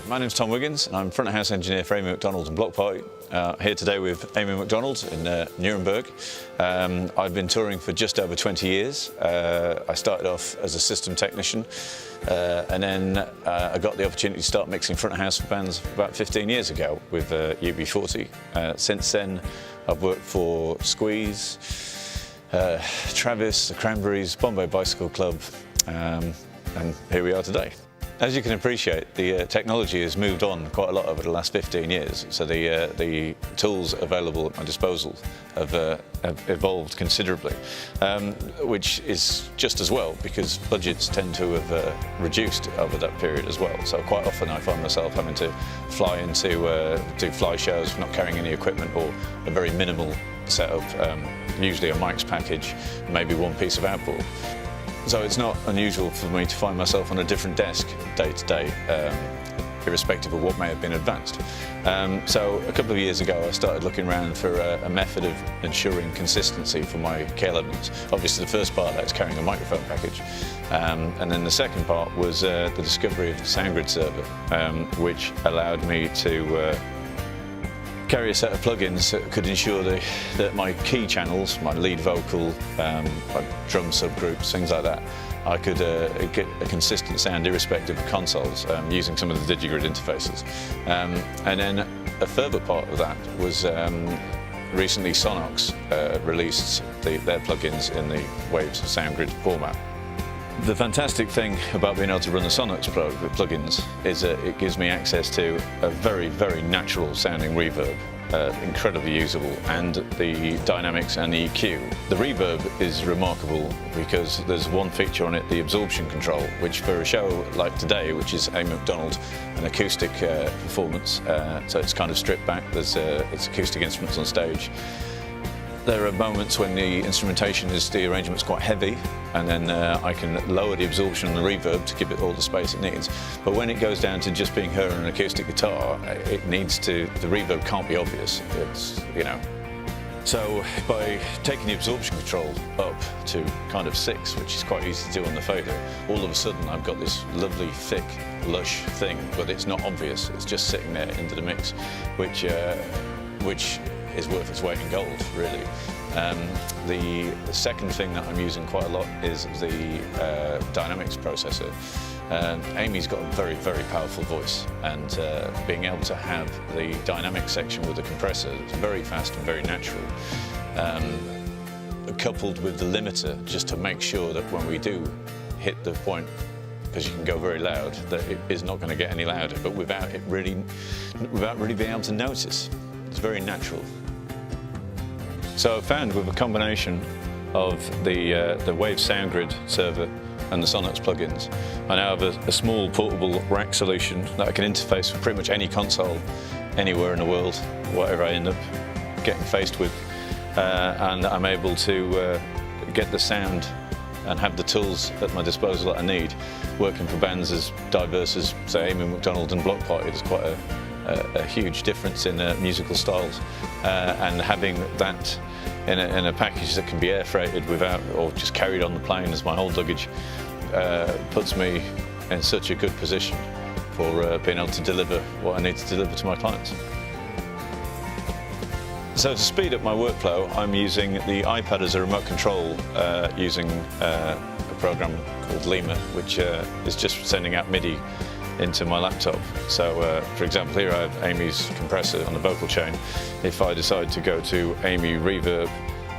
my name's Tom Wiggans and I'm front of house engineer for Amy MacDonald Bloc Party. Here today with Amy MacDonald in Nuremberg. I've been touring for just over 20 years. I started off as a system technician and then I got the opportunity to start mixing front of house for bands about 15 years ago with UB40. Since then I've worked for Squeeze, Travis, the Cranberries, Bombay Bicycle Club, and here we are today. As you can appreciate, the technology has moved on quite a lot over the last 15 years, so the tools available at my disposal have evolved considerably, which is just as well because budgets tend to have reduced over that period as well. So quite often I find myself having to fly into do fly shows, not carrying any equipment or a very minimal setup, usually a mic's package, maybe one piece of outboard. So it's not unusual for me to find myself on a different desk day to day, irrespective of what may have been advanced. So a couple of years ago I started looking around for a method of ensuring consistency for my key elements. Obviously the first part that's carrying a microphone package, and then the second part was the discovery of the SoundGrid server, which allowed me to carry a set of plugins that could ensure that my key channels, my lead vocal, my drum subgroups, things like that, I could get a consistent sound irrespective of consoles using some of the DigiGrid interfaces. And then a further part of that was recently Sonox released their plugins in the Waves SoundGrid format. The fantastic thing about being able to run the Sonox plugins is that it gives me access to a very, very natural sounding reverb, incredibly usable, and the dynamics and the EQ. The reverb is remarkable because there's one feature on it, the absorption control, which for a show like today, which is Amy MacDonald, an acoustic performance, so it's kind of stripped back, it's acoustic instruments on stage. There are moments when the instrumentation the arrangement's quite heavy, and then I can lower the absorption and the reverb to give it all the space it needs. But when it goes down to just being her and an acoustic guitar, the reverb can't be obvious. So by taking the absorption control up to kind of 6, which is quite easy to do on the fader, all of a sudden I've got this lovely, thick, lush thing, but it's not obvious. It's just sitting there into the mix, which is worth its weight in gold, really. The second thing that I'm using quite a lot is the dynamics processor. Amy's got a very, very powerful voice, and being able to have the dynamic section with the compressor is very fast and very natural, coupled with the limiter just to make sure that when we do hit the point, because you can go very loud, that it is not going to get any louder, but without really being able to notice. It's very natural. So I found with a combination of the Waves SoundGrid server and the Sonox plugins, I now have a small portable rack solution that I can interface with pretty much any console anywhere in the world, whatever I end up getting faced with, and I'm able to get the sound and have the tools at my disposal that I need. Working for bands as diverse as, say, Amy MacDonald Bloc Party, there's quite a huge difference in musical styles, and having that in a package that can be air freighted without, or just carried on the plane as my whole luggage, puts me in such a good position for being able to deliver what I need to deliver to my clients. So to speed up my workflow, I'm using the iPad as a remote control, using a program called Lima, which is just sending out MIDI into my laptop. So for example, here I have Amy's compressor on the vocal chain. If I decide to go to Amy Reverb,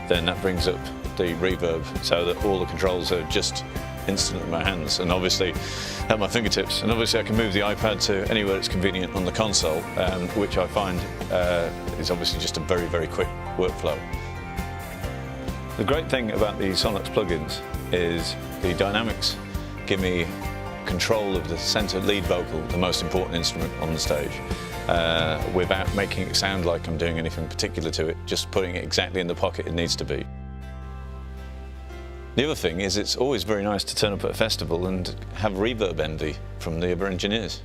then that brings up the reverb so that all the controls are just instant in my hands and obviously at my fingertips. And obviously I can move the iPad to anywhere that's convenient on the console, which I find is obviously just a very, very quick workflow. The great thing about the Sonox plugins is the dynamics give me control of the centre lead vocal, the most important instrument on the stage, without making it sound like I'm doing anything particular to it, just putting it exactly in the pocket it needs to be. The other thing is it's always very nice to turn up at a festival and have reverb envy from the other engineers.